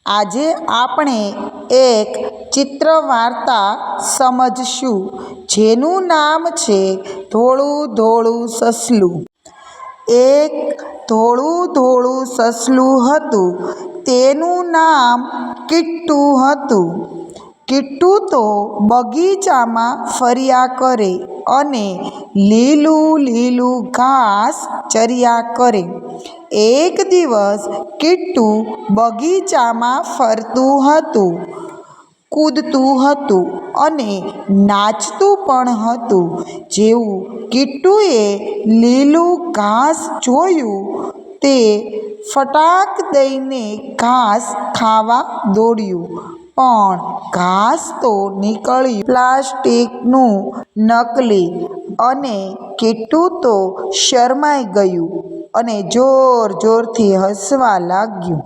આજે આપણે એક ચિત્ર વાર્તા સમજશું જેનું નામ છે ધોળું ધોળું સસલું। એક ધોળું ધોળું સસલું હતું, તેનું નામ કિટ્ટુ હતું। કિટ્ટુ તો બગીચામાં ફર્યા કરે અને લીલું લીલું ઘાસ ચર્યા કરે। એક દિવસ કિટ્ટુ બગીચામાં ફરતું હતું, કૂદતું હતું અને નાચતું પણ હતું। જેવું કિટ્ટુએ લીલું ઘાસ જોયું, તે ફટાક દઈને ઘાસ ખાવા દોડ્યું, પણ ઘાસ તો નીકળ્યું પ્લાસ્ટિકનું નકલી અને કિટ્ટુ તો શરમાઈ ગયું અને જોર જોરથી હસવા લાગ્યું।